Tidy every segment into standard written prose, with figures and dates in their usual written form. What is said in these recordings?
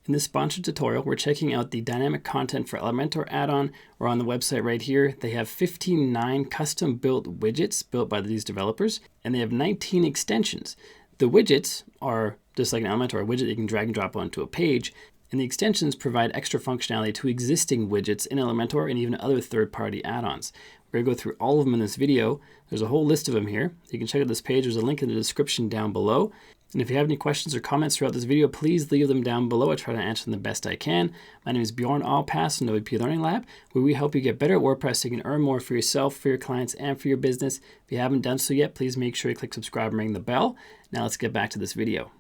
In this sponsored tutorial, we're checking out the Dynamic Content for Elementor add-on. We're on the website right here. They have 59 custom-built widgets built by these developers, and they have 19 extensions. The widgets are just like an Elementor, a widget you can drag and drop onto a page, and the extensions provide extra functionality to existing widgets in Elementor and even other third-party add-ons. We're going to go through all of them in this video. There's a whole list of them here. You can check out this page. There's a link in the description down below. And if you have any questions or comments throughout this video, please leave them down below. I try to answer them the best I can. My name is Bjorn Allpass from WP Learning Lab, where we help you get better at WordPress so you can earn more for yourself, for your clients, and for your business. If you haven't done so yet, please make sure you click subscribe and ring the bell. Now let's get back to this video.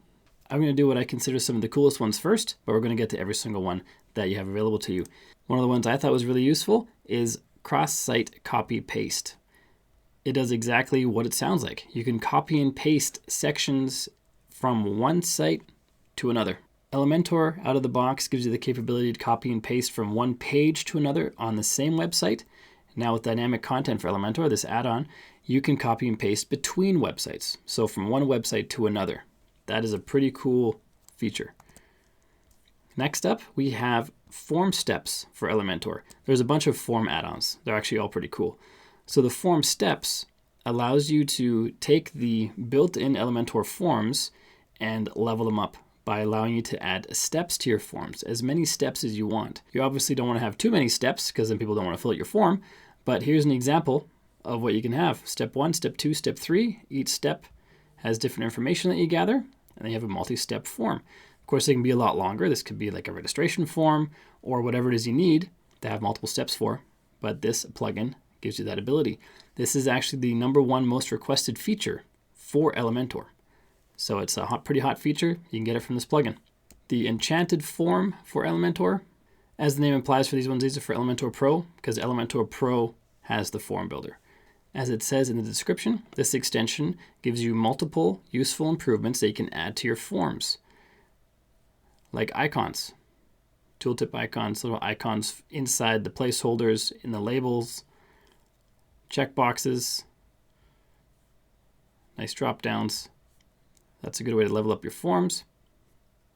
I'm going to do what I consider some of the coolest ones first, but we're going to get to every single one that you have available to you. One of the ones I thought was really useful is cross-site copy-paste. It does exactly what it sounds like. You can copy and paste sections from one site to another. Elementor out of the box gives you the capability to copy and paste from one page to another on the same website. Now with Dynamic Content for Elementor, this add-on, you can copy and paste between websites. So from one website to another. That is a pretty cool feature. Next up, we have form steps for Elementor. There's a bunch of form add-ons. They're actually all pretty cool. So the form steps allows you to take the built-in Elementor forms and level them up by allowing you to add steps to your forms, as many steps as you want. You obviously don't want to have too many steps because then people don't want to fill out your form, but here's an example of what you can have. Step 1, step 2, step 3. Each step has different information that you gather, and then you have a multi-step form. Of course, it can be a lot longer. This could be like a registration form or whatever it is you need to have multiple steps for, but this plugin gives you that ability. This is actually the #1 most requested feature for Elementor. So it's a pretty hot feature. You can get it from this plugin. The enchanted form for Elementor, as the name implies for these ones, these are for Elementor Pro because Elementor Pro has the form builder. As it says in the description, this extension gives you multiple useful improvements that you can add to your forms, like icons, tooltip icons, little icons inside the placeholders, in the labels, checkboxes, nice drop downs. That's a good way to level up your forms.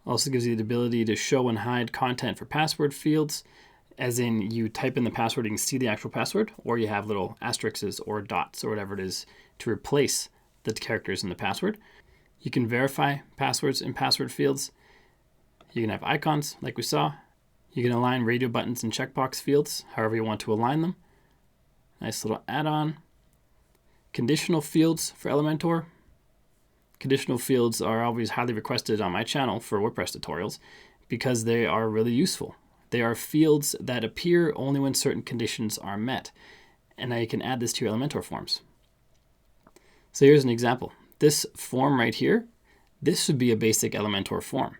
Also gives you the ability to show and hide content for password fields, as in you type in the password, you can see the actual password, or you have little asterisks or dots or whatever it is to replace the characters in the password. You can verify passwords in password fields. You can have icons like we saw. You can align radio buttons and checkbox fields, however you want to align them. Nice little add-on. Conditional fields for Elementor. Conditional fields are always highly requested on my channel for WordPress tutorials because they are really useful. They are fields that appear only when certain conditions are met. And now you can add this to your Elementor forms. So here's an example. This form right here, this would be a basic Elementor form.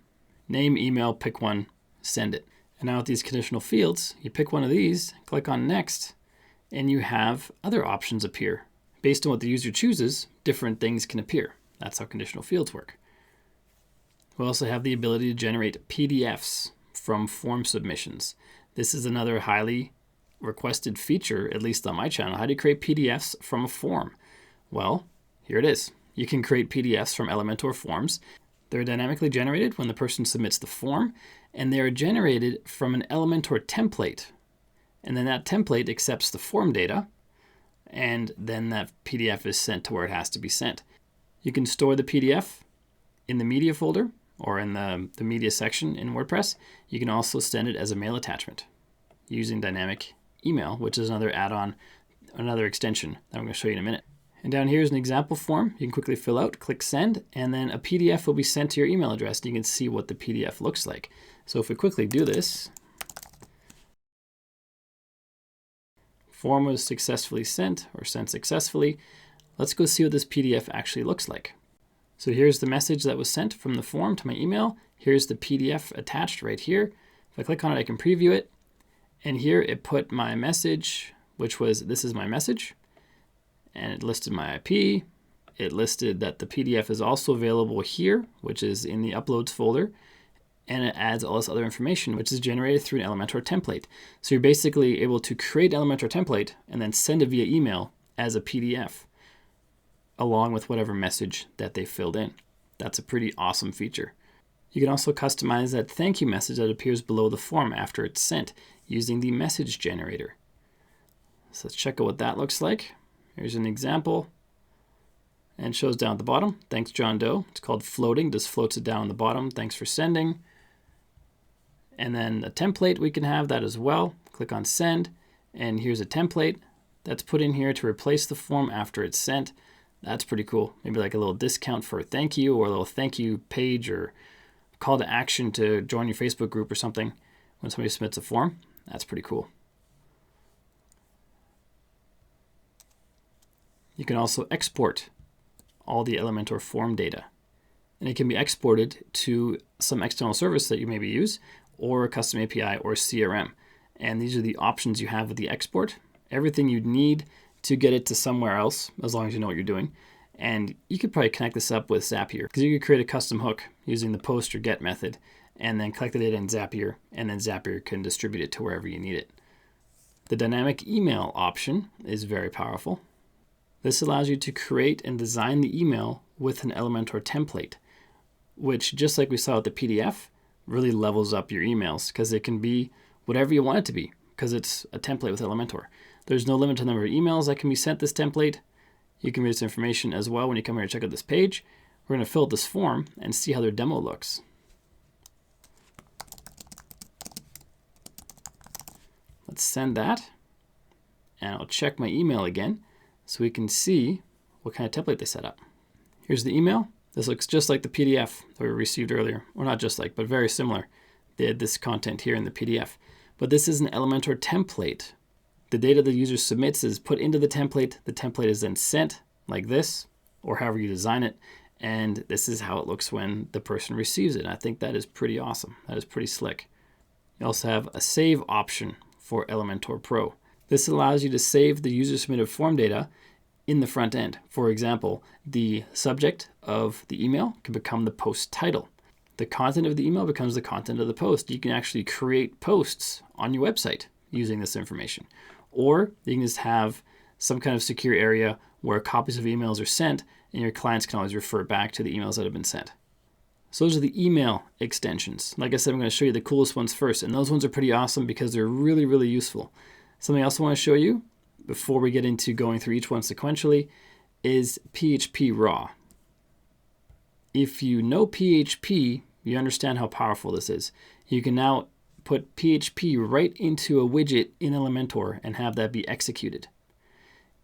Name, email, pick one, send it. And now with these conditional fields, you pick one of these, click on next, and you have other options appear. Based on what the user chooses, different things can appear. That's how conditional fields work. We also have the ability to generate PDFs from form submissions. This is another highly requested feature, at least on my channel. How do you create PDFs from a form? Well, here it is. You can create PDFs from Elementor forms. They're dynamically generated when the person submits the form, and they are generated from an Elementor template. And then that template accepts the form data, and then that PDF is sent to where it has to be sent. You can store the PDF in the media folder or in the media section in WordPress. You can also send it as a mail attachment using dynamic email, which is another add-on, another extension that I'm going to show you in a minute. And down here is an example form you can quickly fill out, click send, and then a PDF will be sent to your email address, and you can see what the PDF looks like. So if we quickly do this, form was successfully sent or sent successfully. Let's go see what this PDF actually looks like. So here's the message that was sent from the form to my email. Here's the PDF attached right here. If I click on it, I can preview it. And here it put my message, which was, this is my message. And it listed my IP. It listed that the PDF is also available here, which is in the uploads folder. And it adds all this other information, which is generated through an Elementor template. So you're basically able to create an Elementor template and then send it via email as a PDF, along with whatever message that they filled in. That's a pretty awesome feature. You can also customize that thank you message that appears below the form after it's sent using the message generator. So let's check out what that looks like. Here's an example. And it shows down at the bottom, thanks John Doe. It's called floating, just floats it down the bottom. Thanks for sending. And then a template, we can have that as well. Click on send, and here's a template that's put in here to replace the form after it's sent. That's pretty cool. Maybe like a little discount for a thank you, or a little thank you page, or call to action to join your Facebook group or something when somebody submits a form. That's pretty cool. You can also export all the Elementor form data, and it can be exported to some external service that you maybe use, or a custom API or CRM. And these are the options you have with the export. Everything you'd need to get it to somewhere else, as long as you know what you're doing. And you could probably connect this up with Zapier, because you could create a custom hook using the post or get method, and then collect the data in Zapier, and then Zapier can distribute it to wherever you need it. The dynamic email option is very powerful. This allows you to create and design the email with an Elementor template, which, just like we saw with the PDF, really levels up your emails, because it can be whatever you want it to be, because it's a template with Elementor. There's no limit to the number of emails that can be sent this template. You can read this information as well when you come here to check out this page. We're going to fill out this form and see how their demo looks. Let's send that, and I'll check my email again so we can see what kind of template they set up. Here's the email. This looks just like the PDF that we received earlier. Well, not just like, but very similar. They had this content here in the PDF. But this is an Elementor template. The data the user submits is put into the template. The template is then sent like this, or however you design it. And this is how it looks when the person receives it. I think that is pretty awesome. That is pretty slick. You also have a save option for Elementor Pro. This allows you to save the user submitted form data in the front end. For example, the subject of the email can become the post title. The content of the email becomes the content of the post. You can actually create posts on your website using this information. Or you can just have some kind of secure area where copies of emails are sent, and your clients can always refer back to the emails that have been sent. So those are the email extensions. Like I said, I'm going to show you the coolest ones first, and those ones are pretty awesome because they're really, really useful. Something else I want to show you before we get into going through each one sequentially is PHP raw. If you know PHP, you understand how powerful this is. You can now put PHP right into a widget in Elementor and have that be executed.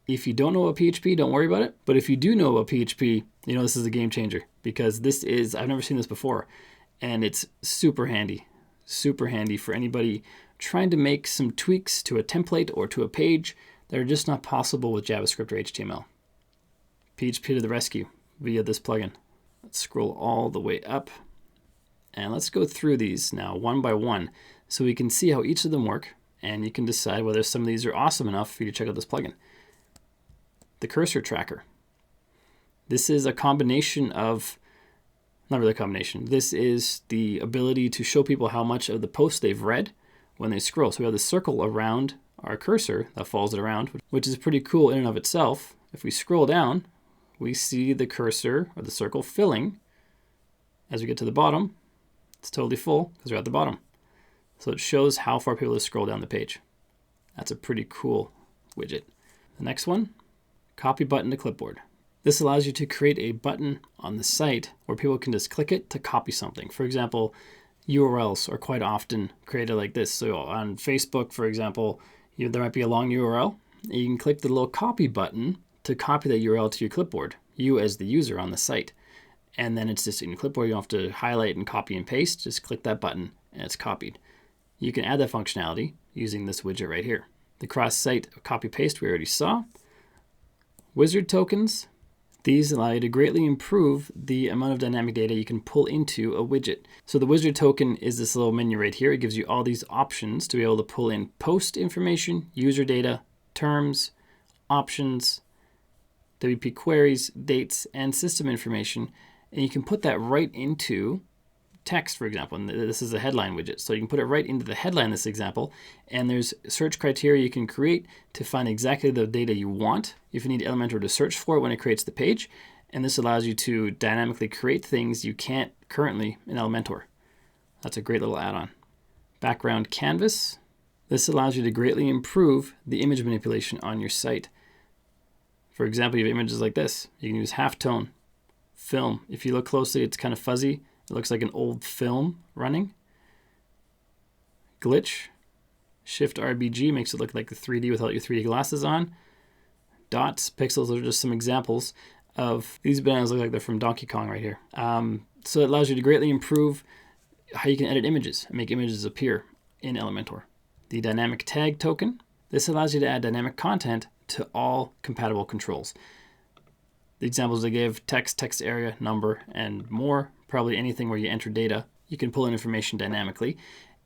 If you don't know about PHP, don't worry about it. But if you do know about PHP, you know this is a game changer, because this is, I've never seen this before, and it's super handy for anybody trying to make some tweaks to a template or to a page that are just not possible with JavaScript or HTML. PHP to the rescue via this plugin. Let's scroll all the way up, and let's go through these now one by one so we can see how each of them work, and you can decide whether some of these are awesome enough for you to check out this plugin. The cursor tracker. This is a combination of, not really a combination, this is the ability to show people how much of the post they've read when they scroll. So we have the circle around our cursor that follows it around, which is pretty cool in and of itself. If we scroll down, we see the cursor or the circle filling. As we get to the bottom, it's totally full because we're at the bottom. So it shows how far people have scrolled down the page. That's a pretty cool widget. The next one, copy button to clipboard. This allows you to create a button on the site where people can just click it to copy something. For example, URLs are quite often created like this. So on Facebook, for example, there might be a long URL. You can click the little copy button to copy that URL to your clipboard, you as the user on the site. And then it's just in your clipboard. You don't have to highlight and copy and paste. Just click that button and it's copied. You can add that functionality using this widget right here. The cross-site copy paste we already saw. Wizard tokens. These allow you to greatly improve the amount of dynamic data you can pull into a widget. So the wizard token is this little menu right here. It gives you all these options to be able to pull in post information, user data, terms, options, WP queries, dates, and system information. And you can put that right into text, for example. And this is a headline widget. So you can put it right into the headline in this example. And there's search criteria you can create to find exactly the data you want if you need Elementor to search for it when it creates the page. And this allows you to dynamically create things you can't currently in Elementor. That's a great little add-on. Background canvas. This allows you to greatly improve the image manipulation on your site. For example, you have images like this. You can use halftone, film. If you look closely, it's kind of fuzzy. It looks like an old film running. Glitch. Shift RBG makes it look like the 3D without your 3D glasses on. Dots, pixels, those are just some examples of these bananas look like they're from Donkey Kong right here. So it allows you to greatly improve how you can edit images and make images appear in Elementor. The dynamic tag token. This allows you to add dynamic content to all compatible controls. The examples I gave, text, text area, number, and more, probably anything where you enter data, you can pull in information dynamically,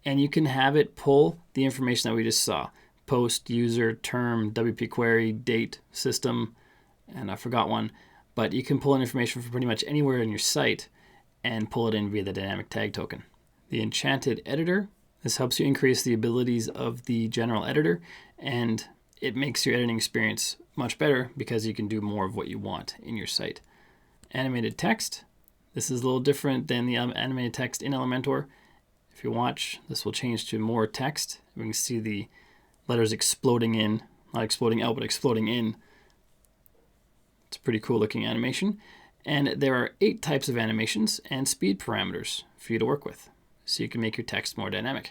and you can have it pull the information that we just saw. Post, user, term, WP query, date, system, and I forgot one, but you can pull in information from pretty much anywhere in your site and pull it in via the dynamic tag token. The enchanted editor. This helps you increase the abilities of the general editor, and it makes your editing experience much better because you can do more of what you want in your site. Animated text. This is a little different than the animated text in Elementor. If you watch, this will change to more text. We can see the letters exploding in, not exploding out, but exploding in. It's a pretty cool looking animation. And there are 8 types of animations and speed parameters for you to work with, so you can make your text more dynamic.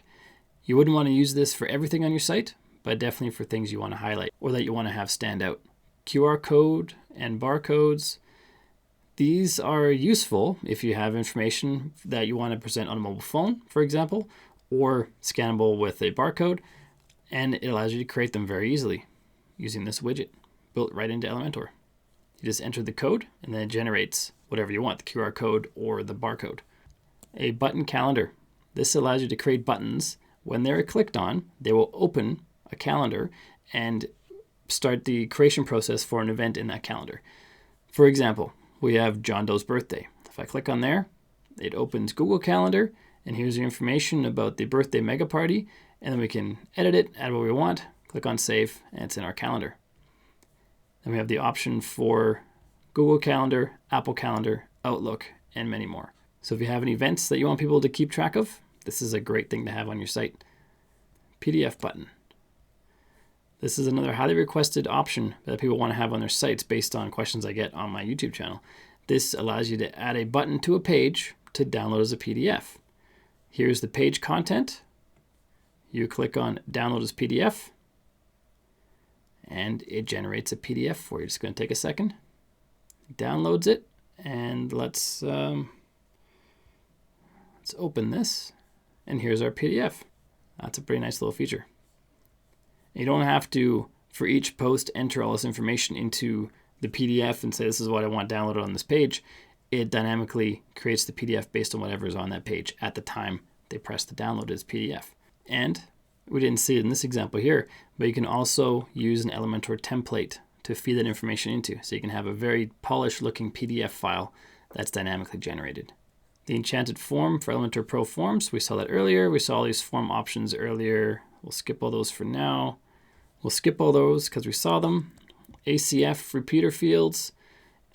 You wouldn't want to use this for everything on your site, but definitely for things you want to highlight or that you want to have stand out. QR code and barcodes. These are useful if you have information that you want to present on a mobile phone, for example, or scannable with a barcode, and it allows you to create them very easily using this widget built right into Elementor. You just enter the code and then it generates whatever you want, the QR code or the barcode. A button calendar. This allows you to create buttons. When they're clicked on, they will open a calendar and start the creation process for an event in that calendar. For example, we have John Doe's birthday. If I click on there, it opens Google Calendar, and here's the information about the birthday mega party, and then we can edit it, add what we want, click on save, and it's in our calendar. Then we have the option for Google Calendar, Apple Calendar, Outlook, and many more. So if you have any events that you want people to keep track of, this is a great thing to have on your site. PDF button. This is another highly requested option that people want to have on their sites based on questions I get on my YouTube channel. This allows you to add a button to a page to download as a PDF. Here's the page content. You click on download as PDF, and it generates a PDF for you. It's going to take a second. It downloads it, and let's open this, and here's our PDF. That's a pretty nice little feature. You don't have to, for each post, enter all this information into the PDF and say this is what I want downloaded on this page. It dynamically creates the PDF based on whatever is on that page at the time they press the download as PDF. And we didn't see it in this example here, but you can also use an Elementor template to feed that information into. So you can have a very polished looking PDF file that's dynamically generated. The enchanted form for Elementor Pro Forms, we saw that earlier. We saw all these form options earlier. We'll skip all those for now. We'll skip all those because we saw them. ACF repeater fields.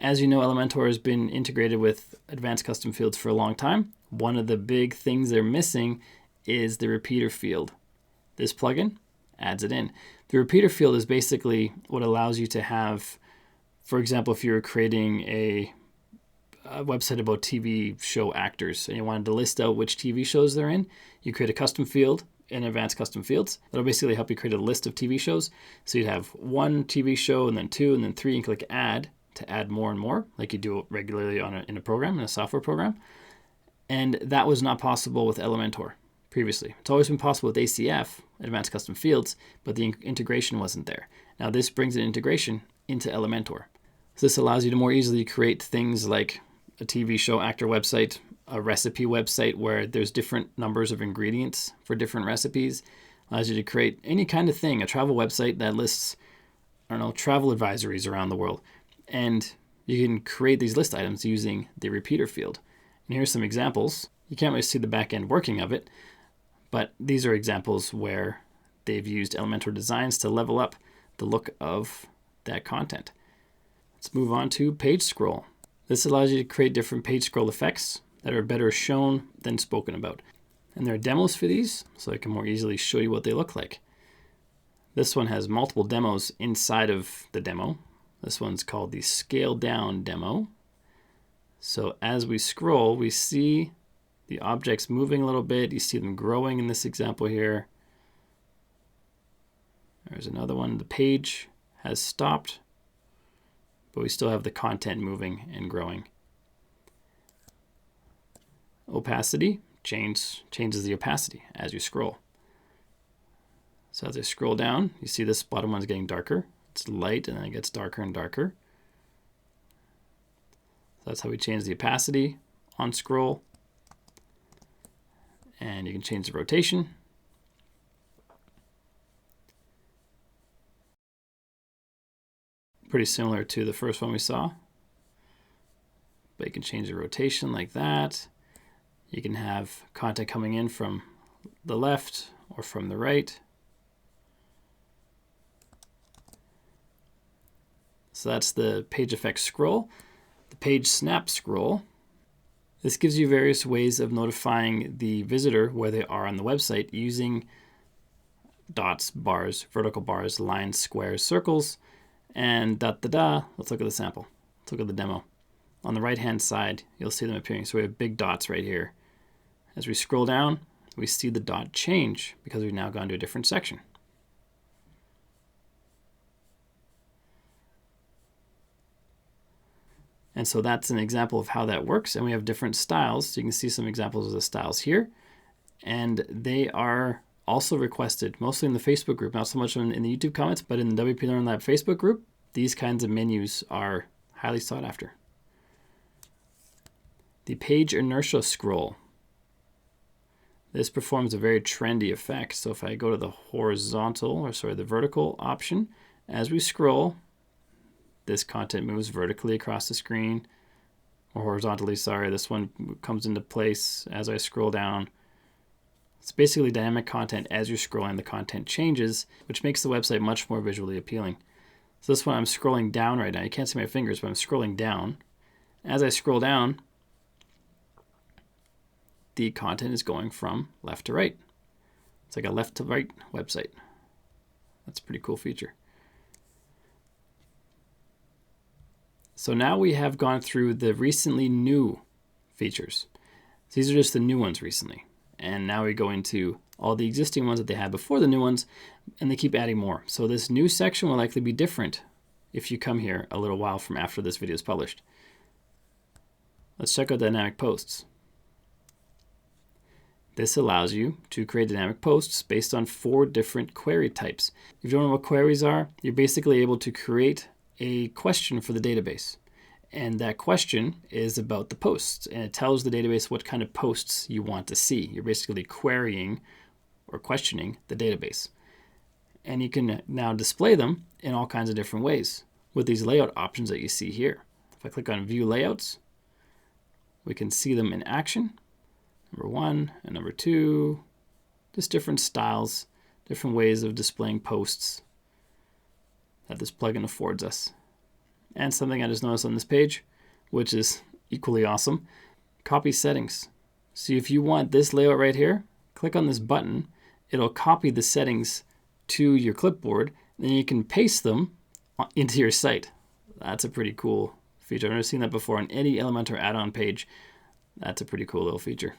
As you know, Elementor has been integrated with advanced custom fields for a long time. One of the big things they're missing is the repeater field. This plugin adds it in. The repeater field is basically what allows you to have, for example, if you're creating a website about TV show actors and you wanted to list out which TV shows they're in, you create a custom field in advanced custom fields. That'll basically help you create a list of TV shows. So you'd have 1 TV show and then 2 and then 3 and click add to add more and more like you do regularly in a program, in a software program. And that was not possible with Elementor previously. It's always been possible with ACF, Advanced Custom Fields, but the integration wasn't there. Now this brings an integration into Elementor. So this allows you to more easily create things like a TV show actor website, a recipe website where there's different numbers of ingredients for different recipes. Allows you to create any kind of thing, a travel website that lists, travel advisories around the world. And you can create these list items using the repeater field. And here's some examples. You can't really see the back end working of it, but these are examples where they've used Elementor designs to level up the look of that content. Let's move on to page scroll. This allows you to create different page scroll effects that are better shown than spoken about. And there are demos for these, so I can more easily show you what they look like. This one has multiple demos inside of the demo. This one's called the scale down demo. So as we scroll, we see the objects moving a little bit. You see them growing in this example here. There's another one. The page has stopped, but we still have the content moving and growing. Opacity changes the opacity as you scroll. So as I scroll down, you see this bottom one's getting darker. It's light and then it gets darker and darker. So that's how we change the opacity on scroll. And you can change the rotation. Pretty similar to the first one we saw. But you can change the rotation like that. You can have content coming in from the left or from the right. So that's the page effect scroll. The page snap scroll. This gives you various ways of notifying the visitor where they are on the website using dots, bars, vertical bars, lines, squares, circles, and da-da-da. Let's look at the sample. Let's look at the demo. On the right-hand side, you'll see them appearing. So we have big dots right here. As we scroll down, we see the dot change because we've now gone to a different section. And so that's an example of how that works. And we have different styles. So you can see some examples of the styles here. And they are also requested, mostly in the Facebook group, not so much in the YouTube comments, but in the WP Learn Lab Facebook group, these kinds of menus are highly sought after. The page inertia scroll. This performs a very trendy effect. So if I go to the the vertical option, as we scroll, this content moves vertically across the screen, or horizontally, sorry. This one comes into place as I scroll down. It's basically dynamic content. As you're scrolling, the content changes, which makes the website much more visually appealing. So this one, I'm scrolling down right now. You can't see my fingers, but I'm scrolling down. As I scroll down, the content is going from left to right. It's like a left to right website. That's a pretty cool feature. So now we have gone through the recently new features. So these are just the new ones recently. And now we go into all the existing ones that they had before the new ones, and they keep adding more. So this new section will likely be different if you come here a little while from after this video is published. Let's check out dynamic posts. This allows you to create dynamic posts based on 4 different query types. If you don't know what queries are, you're basically able to create a question for the database. And that question is about the posts, and it tells the database what kind of posts you want to see. You're basically querying or questioning the database. And you can now display them in all kinds of different ways with these layout options that you see here. If I click on View Layouts, we can see them in action. Number 1 and number 2, just different styles, different ways of displaying posts that this plugin affords us. And something I just noticed on this page, which is equally awesome, copy settings. So if you want this layout right here, click on this button. It'll copy the settings to your clipboard, then you can paste them into your site. That's a pretty cool feature. I've never seen that before on any Elementor add-on page. That's a pretty cool little feature,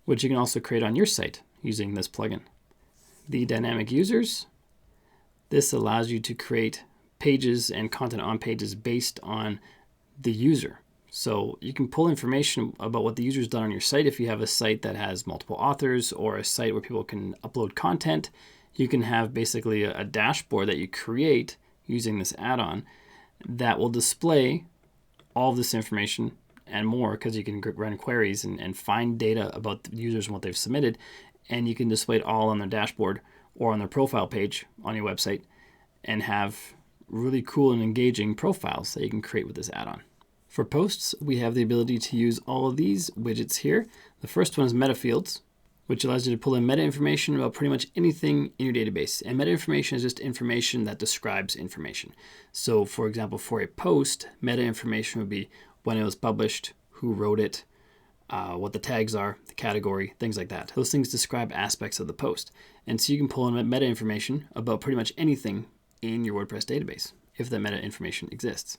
which you can also create on your site using this plugin. The dynamic users. This allows you to create pages and content on pages based on the user. So you can pull information about what the user's done on your site. If you have a site that has multiple authors or a site where people can upload content, you can have basically a dashboard that you create using this add-on that will display all of this information and more, because you can run queries and find data about the users and what they've submitted, and you can display it all on their dashboard or on their profile page on your website and have really cool and engaging profiles that you can create with this add-on. For posts, we have the ability to use all of these widgets here. The first one is meta fields, which allows you to pull in meta information about pretty much anything in your database. And meta information is just information that describes information. So for example, for a post, meta information would be when it was published, who wrote it, what the tags are, the category, things like that. Those things describe aspects of the post. And so you can pull in meta information about pretty much anything in your WordPress database, if that meta information exists.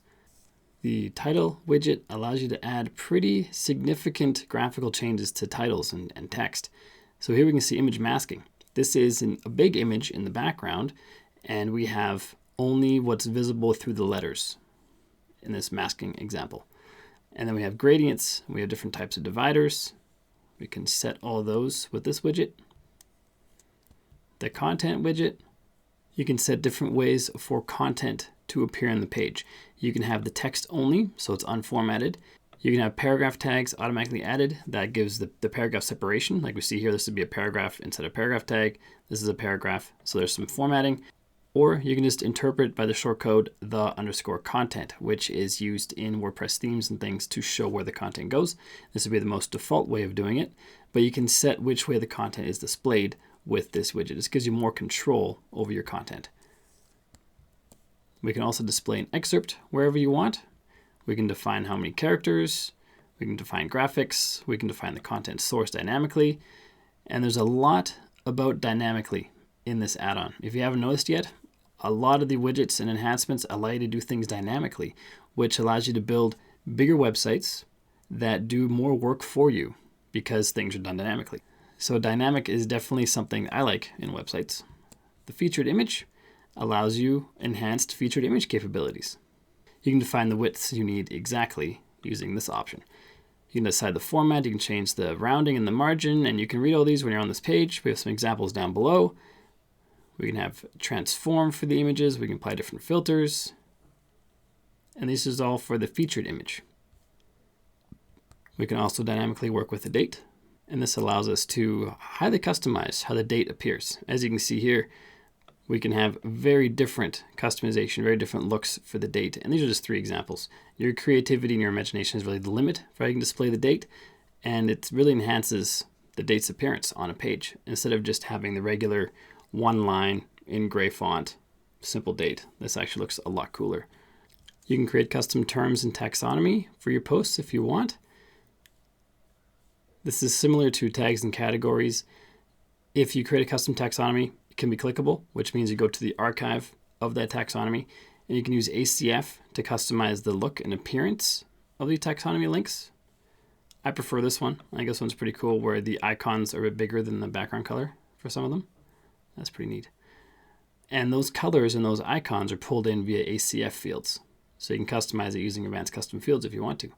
The title widget allows you to add pretty significant graphical changes to titles and text. So here we can see image masking. This is a big image in the background, and we have only what's visible through the letters in this masking example. And then we have gradients. We have different types of dividers. We can set all of those with this widget. The content widget, you can set different ways for content to appear on the page. You can have the text only, so it's unformatted. You can have paragraph tags automatically added. That gives the paragraph separation. Like we see here, this would be a paragraph instead of paragraph tag. This is a paragraph, so there's some formatting. Or you can just interpret by the shortcode the_content, which is used in WordPress themes and things to show where the content goes. This would be the most default way of doing it, but you can set which way the content is displayed with this widget. This gives you more control over your content. We can also display an excerpt wherever you want. We can define how many characters, we can define graphics, we can define the content source dynamically, and there's a lot about dynamically in this add-on. If you haven't noticed yet, a lot of the widgets and enhancements allow you to do things dynamically, which allows you to build bigger websites that do more work for you because things are done dynamically. So dynamic is definitely something I like in websites. The featured image allows you enhanced featured image capabilities. You can define the widths you need exactly using this option. You can decide the format, you can change the rounding and the margin, and you can read all these when you're on this page. We have some examples down below. We can have transform for the images. We can apply different filters. And this is all for the featured image. We can also dynamically work with the date. And this allows us to highly customize how the date appears. As you can see here, we can have very different customization, very different looks for the date. And these are just 3 examples. Your creativity and your imagination is really the limit for how you can display the date. And it really enhances the date's appearance on a page instead of just having the regular one line in gray font, simple date. This actually looks a lot cooler. You can create custom terms and taxonomy for your posts if you want. This is similar to tags and categories. If you create a custom taxonomy, it can be clickable, which means you go to the archive of that taxonomy, and you can use ACF to customize the look and appearance of the taxonomy links. I prefer this one. I think this one's pretty cool, where the icons are a bit bigger than the background color for some of them. That's pretty neat. And those colors and those icons are pulled in via ACF fields. So you can customize it using advanced custom fields if you want to.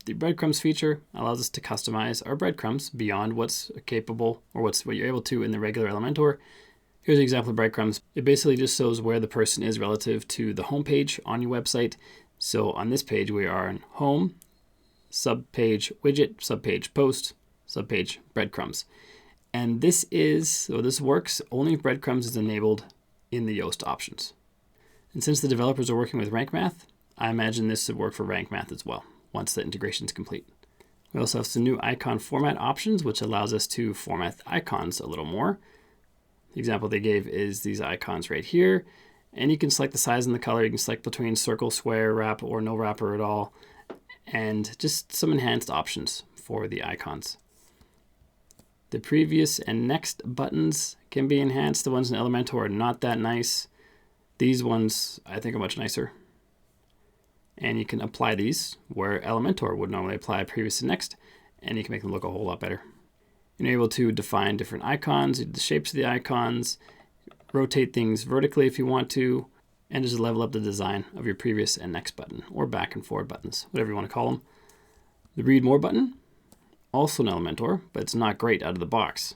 The breadcrumbs feature allows us to customize our breadcrumbs beyond what's capable or what you're able to in the regular Elementor. Here's an example of breadcrumbs. It basically just shows where the person is relative to the home page on your website. So on this page, we are in home, subpage widget, subpage post, subpage breadcrumbs. And this works only if breadcrumbs is enabled in the Yoast options. And since the developers are working with rank math, I imagine this would work for rank math as well once the integration is complete. We also have some new icon format options, which allows us to format the icons a little more. The example they gave is these icons right here. And you can select the size and the color. You can select between circle, square, wrap, or no wrapper at all. And just some enhanced options for the icons. The previous and next buttons can be enhanced. The ones in Elementor are not that nice. These ones I think are much nicer. And you can apply these where Elementor would normally apply previous and next, and you can make them look a whole lot better. You're able to define different icons, the shapes of the icons, rotate things vertically if you want to, and just level up the design of your previous and next button, or back and forward buttons, whatever you want to call them. The read more button, also in Elementor, but it's not great out of the box.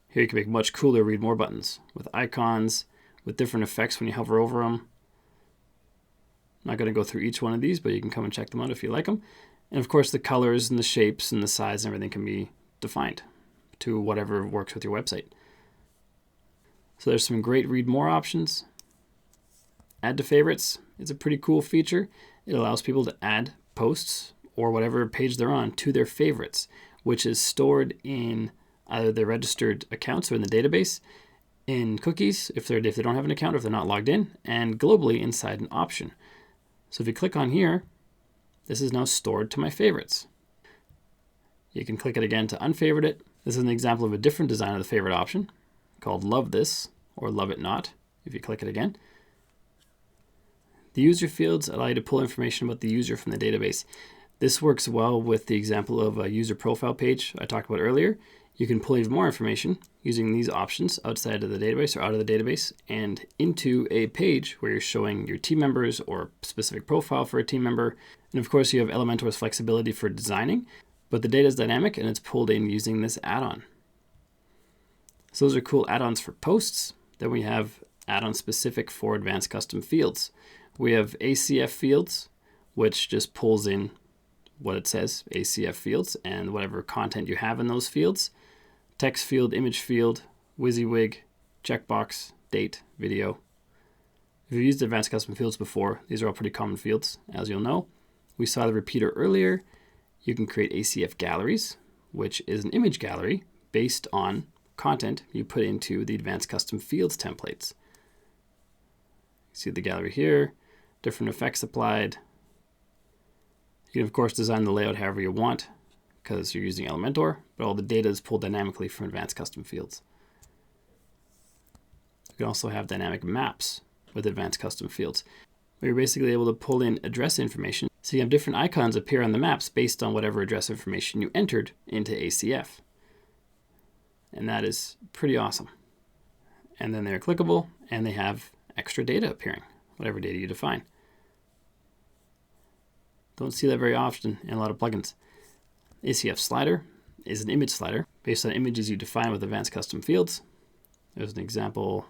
Here you can make much cooler read more buttons with icons, with different effects when you hover over them. I'm not going to go through each one of these, but you can come and check them out if you like them. And of course the colors and the shapes and the size and everything can be defined to whatever works with your website. So there's some great read more options. Add to favorites. It's a pretty cool feature. It allows people to add posts or whatever page they're on to their favorites, which is stored in either their registered accounts or in the database, in cookies if they don't have an account or if they're not logged in, and globally inside an option. So if you click on here, this is now stored to my favorites. You can click it again to unfavorite it. This is an example of a different design of the favorite option called Love This or Love It Not if you click it again. The user fields allow you to pull information about the user from the database. This works well with the example of a user profile page I talked about earlier. You can pull even more information using these options outside of the database or out of the database and into a page where you're showing your team members or specific profile for a team member. And of course, you have Elementor's flexibility for designing, but the data is dynamic and it's pulled in using this add-on. So those are cool add-ons for posts. Then we have add-on specific for advanced custom fields. We have ACF fields, which just pulls in what it says, ACF fields, and whatever content you have in those fields. Text field, image field, WYSIWYG, checkbox, date, video. If you've used advanced custom fields before, these are all pretty common fields, as you'll know. We saw the repeater earlier. You can create ACF galleries, which is an image gallery based on content you put into the advanced custom fields templates. See the gallery here, different effects applied. You can of course design the layout however you want because you're using Elementor, but all the data is pulled dynamically from advanced custom fields. You can also have dynamic maps with advanced custom fields, where you're basically able to pull in address information. So you have different icons appear on the maps based on whatever address information you entered into ACF. And that is pretty awesome. And then they're clickable and they have extra data appearing, whatever data you define. Don't see that very often in a lot of plugins. ACF slider is an image slider based on images you define with advanced custom fields. There's an example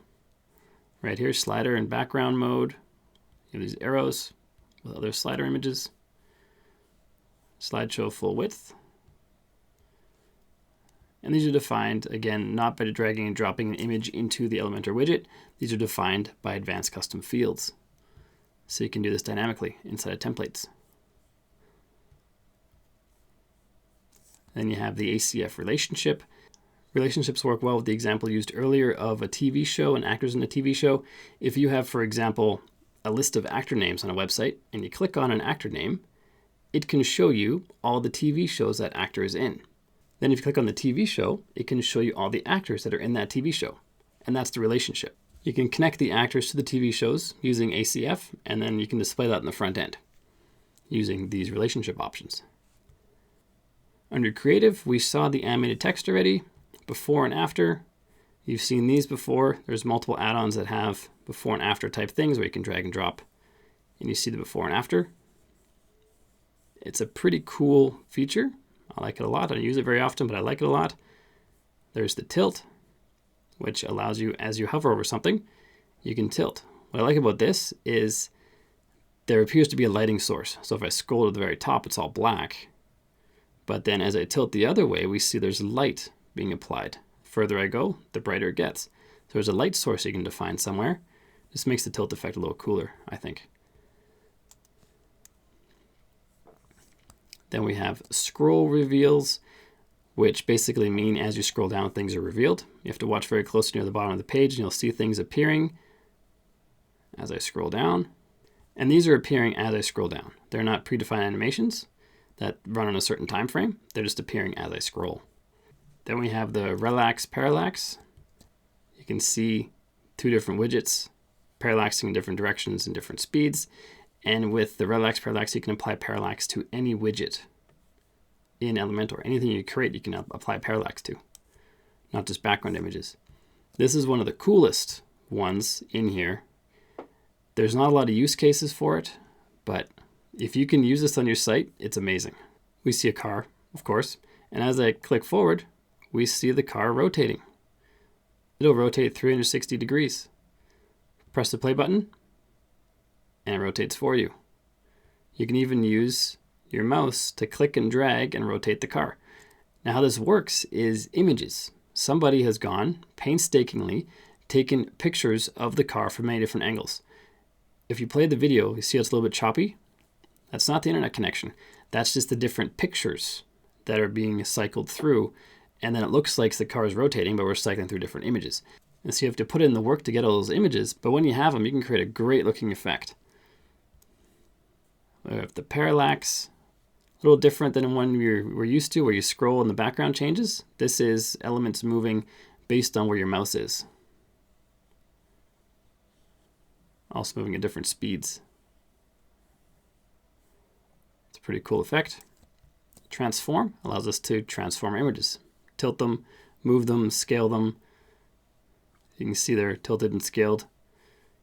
right here, slider in background mode. You have these arrows with other slider images. Slideshow full width. And these are defined, again, not by dragging and dropping an image into the Elementor widget. These are defined by advanced custom fields. So you can do this dynamically inside of templates. Then you have the ACF relationship. Relationships work well with the example used earlier of a TV show and actors in a TV show. If you have, for example, a list of actor names on a website and you click on an actor name, it can show you all the TV shows that actor is in. Then if you click on the TV show, it can show you all the actors that are in that TV show. And that's the relationship. You can connect the actors to the TV shows using ACF, and then you can display that in the front end using these relationship options. Under creative, we saw the animated text already, before and after. You've seen these before. There's multiple add-ons that have before and after type things where you can drag and drop and you see the before and after. It's a pretty cool feature. I like it a lot. I don't use it very often, but I like it a lot. There's the tilt, which allows you, as you hover over something, you can tilt. What I like about this is there appears to be a lighting source. So if I scroll to the very top, it's all black. But then as I tilt the other way, we see there's light being applied. The further I go, the brighter it gets. So there's a light source you can define somewhere. This makes the tilt effect a little cooler, I think. Then we have scroll reveals, which basically mean as you scroll down, things are revealed. You have to watch very closely near the bottom of the page and you'll see things appearing as I scroll down. And these are appearing as I scroll down. They're not predefined animations that run on a certain time frame. They're just appearing as I scroll. Then we have the relax parallax. You can see two different widgets parallaxing in different directions and different speeds. And with the relax parallax, you can apply parallax to any widget in Elementor. Anything you create, you can apply parallax to, not just background images. This is one of the coolest ones in here. There's not a lot of use cases for it, but if you can use this on your site, it's amazing. We see a car, of course, and as I click forward, we see the car rotating. It'll rotate 360 degrees. Press the play button, and it rotates for you. You can even use your mouse to click and drag and rotate the car. Now how this works is images. Somebody has gone painstakingly taken pictures of the car from many different angles. If you play the video, you see it's a little bit choppy. That's not the internet connection. That's just the different pictures that are being cycled through. And then it looks like the car is rotating, but we're cycling through different images. And so you have to put in the work to get all those images, but when you have them, you can create a great looking effect. We have the parallax, a little different than one we're used to, where you scroll and the background changes. This is elements moving based on where your mouse is. Also moving at different speeds. It's a pretty cool effect. Transform allows us to transform images, tilt them, move them, scale them. You can see they're tilted and scaled.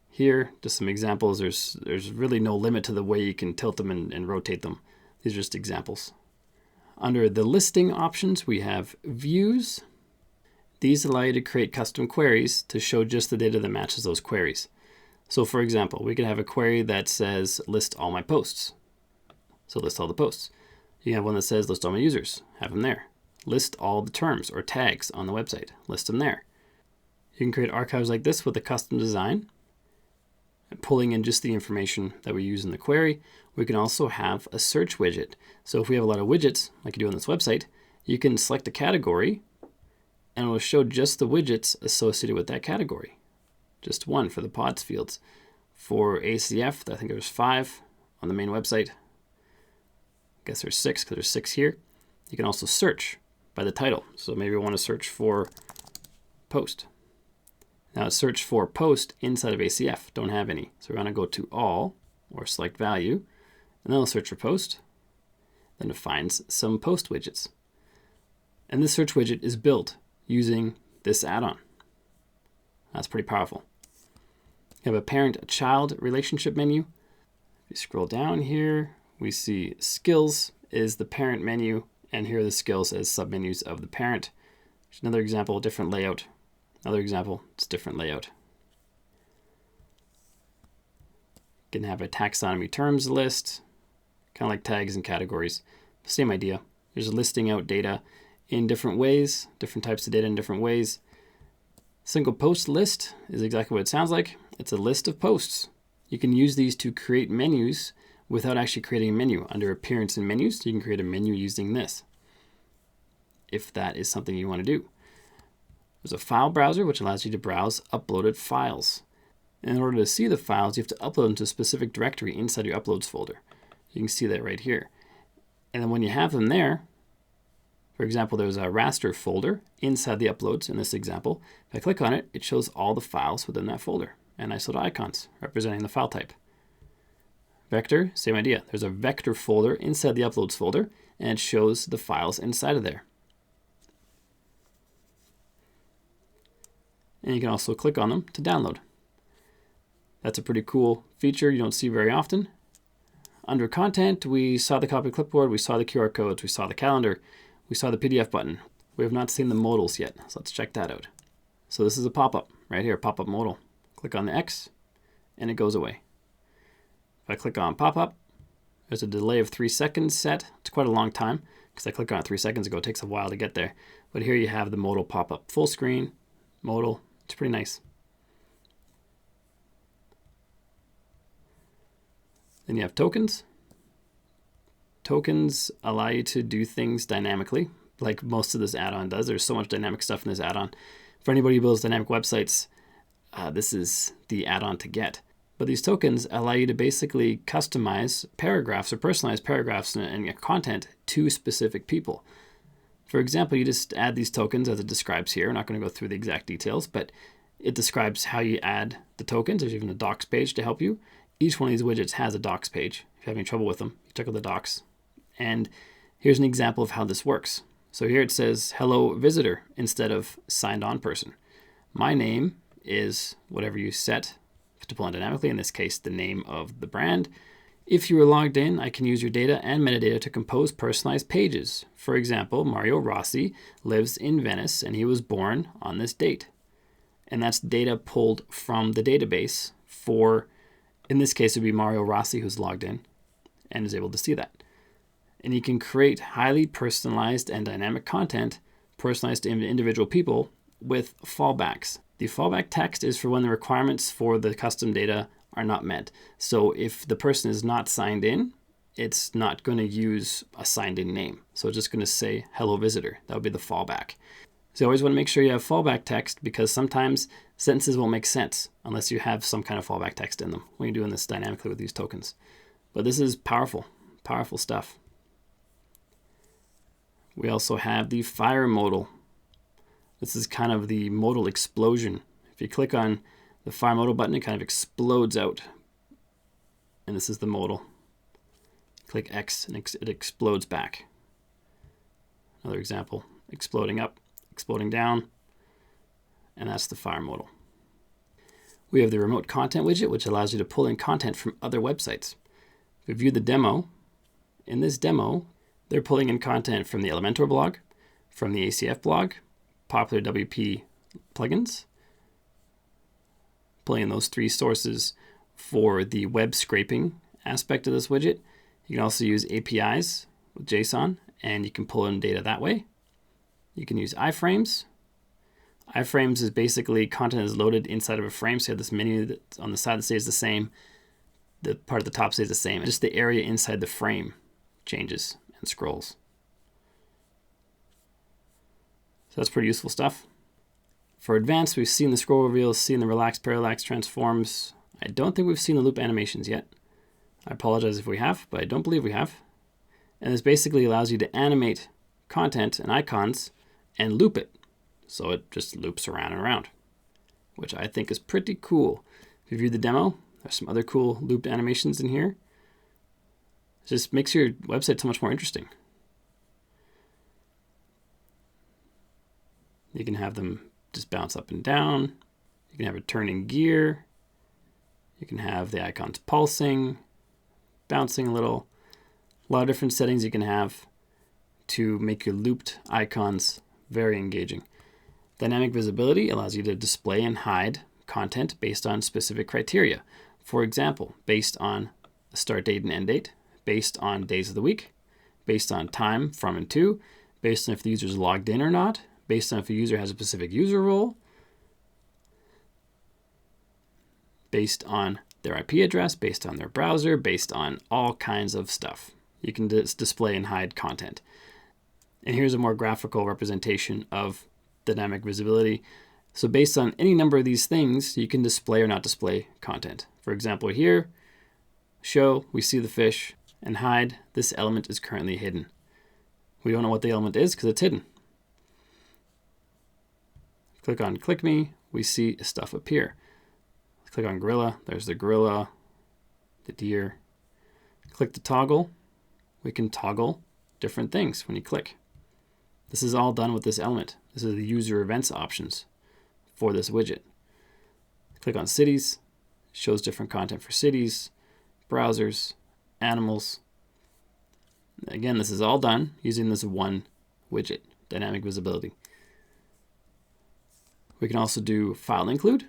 Here, just some examples. There's really no limit to the way you can tilt them and rotate them. These are just examples. Under the listing options, we have views. These allow you to create custom queries to show just the data that matches those queries. So for example, we could have a query that says list all my posts. So list all the posts. You have one that says list all my users. Have them there. List all the terms or tags on the website. List them there. You can create archives like this with a custom design, pulling in just the information that we use in the query. We can also have a search widget. So if we have a lot of widgets, like you do on this website, you can select a category and it will show just the widgets associated with that category. Just one for the pods fields. For ACF, I think there's 5 on the main website. I guess there's 6 because there's 6 here. You can also search by the title. So maybe we want to search for post. Now search for post inside of ACF. Don't have any. So we're going to go to all or select value, and then we'll search for post. Then it finds some post widgets. And this search widget is built using this add-on. That's pretty powerful. You have a parent-child relationship menu. If you scroll down here, we see skills is the parent menu, and here are the skills as submenus of the parent. There's another example, different layout. Another example, it's different layout. You can have a taxonomy terms list, kind of like tags and categories. Same idea. There's listing out data in different ways, different types of data in different ways. Single post list is exactly what it sounds like. It's a list of posts. You can use these to create menus without actually creating a menu. Under appearance and menus, you can create a menu using this, if that is something you want to do. There's a file browser, which allows you to browse uploaded files. In order to see the files, you have to upload them to a specific directory inside your uploads folder. You can see that right here. And then when you have them there, for example, there's a raster folder inside the uploads in this example. If I click on it, it shows all the files within that folder and nice little icons representing the file type. Vector, same idea. There's a vector folder inside the uploads folder, and it shows the files inside of there. And you can also click on them to download. That's a pretty cool feature you don't see very often. Under content, we saw the copy clipboard, we saw the QR codes, we saw the calendar, we saw the PDF button. We have not seen the modals yet, so let's check that out. So this is a pop-up right here, pop-up modal. Click on the X, and it goes away. If I click on pop-up, there's a delay of 3 seconds set. It's quite a long time because I clicked on it 3 seconds ago. It takes a while to get there. But here you have the modal pop-up, full screen, modal. It's pretty nice. Then you have tokens. Tokens allow you to do things dynamically, like most of this add-on does. There's so much dynamic stuff in this add-on. For anybody who builds dynamic websites, this is the add-on to get. But these tokens allow you to basically customize paragraphs or personalize paragraphs and content to specific people. For example, you just add these tokens as it describes here. I'm not going to go through the exact details, but it describes how you add the tokens. There's even a docs page to help you. Each one of these widgets has a docs page. If you're having trouble with them, you check out the docs. And here's an example of how this works. So here it says, hello visitor, instead of signed on person. My name is whatever you set to pull in dynamically, in this case, the name of the brand. If you are logged in, I can use your data and metadata to compose personalized pages. For example, Mario Rossi lives in Venice and he was born on this date. And that's data pulled from the database for, in this case, it would be Mario Rossi who's logged in and is able to see that. And you can create highly personalized and dynamic content personalized to individual people with fallbacks. The fallback text is for when the requirements for the custom data are not met. So if the person is not signed in, it's not going to use a signed in name. So it's just going to say hello visitor. That would be the fallback. So you always want to make sure you have fallback text, because sometimes sentences won't make sense unless you have some kind of fallback text in them when you're doing this dynamically with these tokens. But this is powerful, powerful stuff. We also have the fire modal. This is kind of the modal explosion. If you click on the fire modal button, it kind of explodes out. And this is the modal. Click X and it explodes back. Another example, exploding up, exploding down, and that's the fire modal. We have the remote content widget, which allows you to pull in content from other websites. If we view the demo, in this demo, they're pulling in content from the Elementor blog, from the ACF blog, popular WP plugins, pulling in those 3 sources for the web scraping aspect of this widget. You can also use APIs with JSON, and you can pull in data that way. You can use iframes. Iframes is basically content is loaded inside of a frame. So you have this menu that's on the side that stays the same. The part at the top stays the same. Just the area inside the frame changes and scrolls. So that's pretty useful stuff. For advanced, we've seen the scroll reveals, seen the relax, parallax transforms. I don't think we've seen the loop animations yet. I apologize if we have, but I don't believe we have. And this basically allows you to animate content and icons and loop it. So it just loops around and around, which I think is pretty cool. If you view the demo, there's some other cool looped animations in here. It just makes your website so much more interesting. You can have them just bounce up and down. You can have it turning gear. You can have the icons pulsing, bouncing a little. A lot of different settings you can have to make your looped icons very engaging. Dynamic visibility allows you to display and hide content based on specific criteria. For example, based on the start date and end date, based on days of the week, based on time from and to, based on if the user is logged in or not, based on if a user has a specific user role, based on their IP address, based on their browser, based on all kinds of stuff. You can display and hide content. And here's a more graphical representation of dynamic visibility. So based on any number of these things, you can display or not display content. For example, here, show, we see the fish, and hide, this element is currently hidden. We don't know what the element is because it's hidden. Click on click me, we see stuff appear. Click on gorilla, there's the gorilla, the deer. Click the toggle, we can toggle different things when you click. This is all done with this element. This is the user events options for this widget. Click on cities, shows different content for cities, browsers, animals. Again, this is all done using this one widget, dynamic visibility. We can also do file include.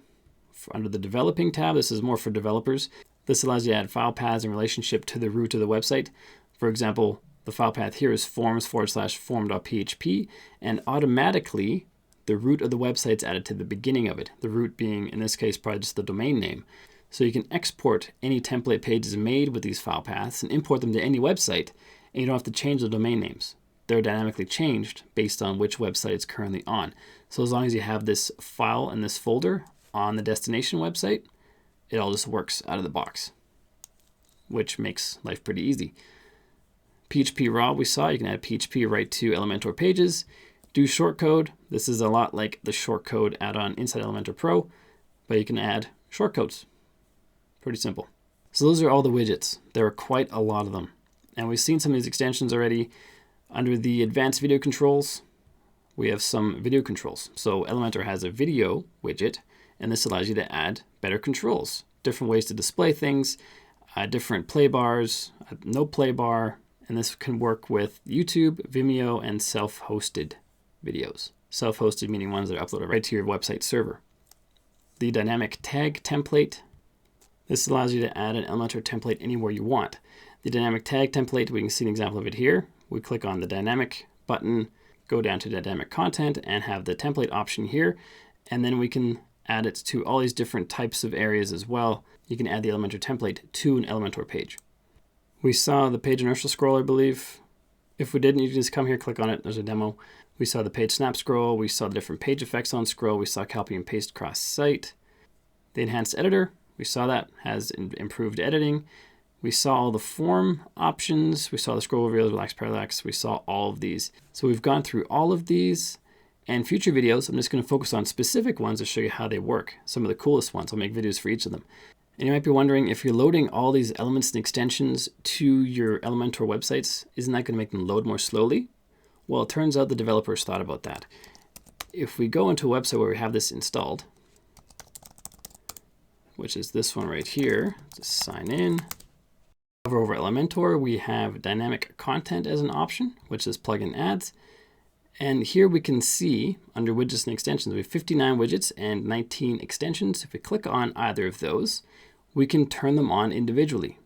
Under the developing tab, this is more for developers. This allows you to add file paths in relationship to the root of the website. For example, the file path here is forms/form.php, and automatically the root of the website is added to the beginning of it. The root being, in this case, probably just the domain name. So you can export any template pages made with these file paths and import them to any website, and you don't have to change the domain names. They're dynamically changed based on which website it's currently on. So as long as you have this file and this folder on the destination website, it all just works out of the box, which makes life pretty easy. PHP raw we saw, you can add PHP right to Elementor pages. Do shortcode. This is a lot like the shortcode add-on inside Elementor Pro, but you can add shortcodes. Pretty simple. So those are all the widgets. There are quite a lot of them. And we've seen some of these extensions already. Under the advanced video controls, we have some video controls. So Elementor has a video widget, and this allows you to add better controls, different ways to display things, different play bars, no play bar, and this can work with YouTube, Vimeo, and self-hosted videos. Self-hosted meaning ones that are uploaded right to your website server. The dynamic tag template. This allows you to add an Elementor template anywhere you want. The dynamic tag template, we can see an example of it here. We click on the dynamic button, go down to dynamic content, and have the template option here. And then we can add it to all these different types of areas as well. You can add the Elementor template to an Elementor page. We saw the page inertial scroll, I believe. If we didn't, you can just come here, click on it. There's a demo. We saw the page snap scroll. We saw the different page effects on scroll. We saw copy and paste cross site. The enhanced editor, we saw that has improved editing. We saw all the form options. We saw the scroll reveals, relax, parallax. We saw all of these. So we've gone through all of these. And future videos, I'm just going to focus on specific ones to show you how they work. Some of the coolest ones. I'll make videos for each of them. And you might be wondering, if you're loading all these elements and extensions to your Elementor websites, isn't that going to make them load more slowly? Well, it turns out the developers thought about that. If we go into a website where we have this installed, which is this one right here, just sign in. Over Elementor, we have dynamic content as an option, which is plugin ads. And here we can see under widgets and extensions, we have 59 widgets and 19 extensions. If we click on either of those, we can turn them on individually.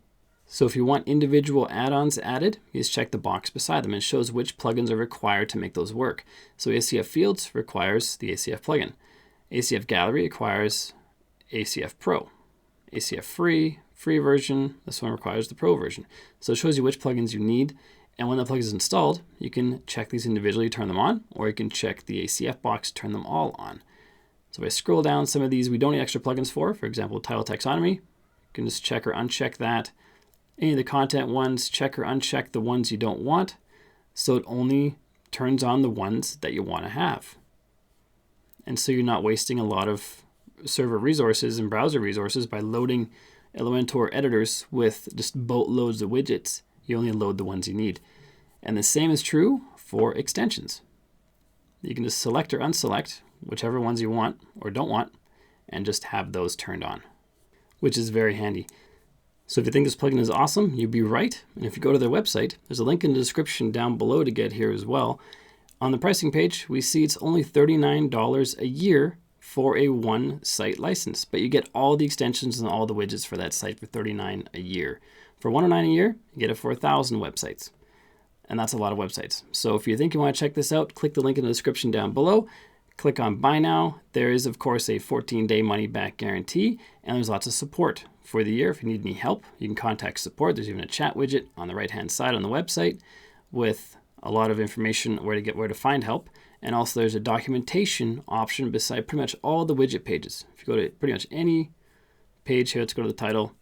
So if you want individual add-ons added, you just check the box beside them and it shows which plugins are required to make those work. So ACF Fields requires the ACF plugin. ACF Gallery requires ACF Pro. ACF free version, this one requires the Pro version. So it shows you which plugins you need. And when the plugin is installed, you can check these individually, turn them on, or you can check the ACF box, turn them all on. So if I scroll down, some of these we don't need extra plugins for example, title taxonomy, you can just check or uncheck that. Any of the content ones, check or uncheck the ones you don't want. So it only turns on the ones that you want to have. And so you're not wasting a lot of server resources and browser resources by loading Elementor editors with just boatloads of widgets. You only load the ones you need. And the same is true for extensions. You can just select or unselect whichever ones you want or don't want and just have those turned on, which is very handy. So if you think this plugin is awesome, you'd be right. And if you go to their website, there's a link in the description down below to get here as well. On the pricing page, we see it's only $39 a year for a one site license, but you get all the extensions and all the widgets for that site for $39 a year. For $109 a year, you get it for 1,000 websites. And that's a lot of websites. So if you think you want to check this out, click the link in the description down below. Click on Buy Now. There is, of course, a 14-day money-back guarantee, and there's lots of support for the year. If you need any help, you can contact support. There's even a chat widget on the right-hand side on the website with a lot of information where to find help. And also there's a documentation option beside pretty much all the widget pages. If you go to pretty much any page here, let's go to the title.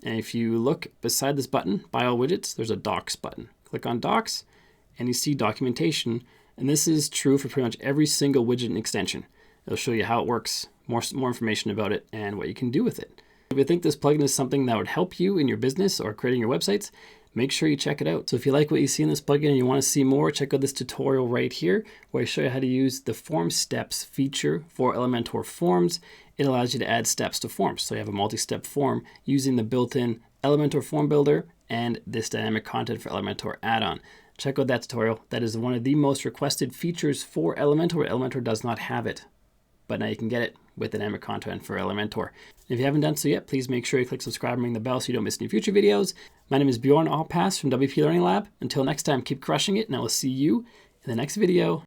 And if you look beside this button, Buy All Widgets, there's a Docs button. Click on Docs and you see documentation. And this is true for pretty much every single widget and extension. It'll show you how it works, more information about it, and what you can do with it. If you think this plugin is something that would help you in your business or creating your websites, make sure you check it out. So if you like what you see in this plugin and you want to see more, check out this tutorial right here where I show you how to use the Form Steps feature for Elementor Forms. It allows you to add steps to forms. So you have a multi-step form using the built-in Elementor Form Builder and this dynamic content for Elementor add-on. Check out that tutorial. That is one of the most requested features for Elementor. Elementor does not have it, but now you can get it with dynamic content for Elementor. If you haven't done so yet, please make sure you click subscribe and ring the bell so you don't miss any future videos. My name is Bjorn Allpass from WP Learning Lab. Until next time, keep crushing it, and I will see you in the next video.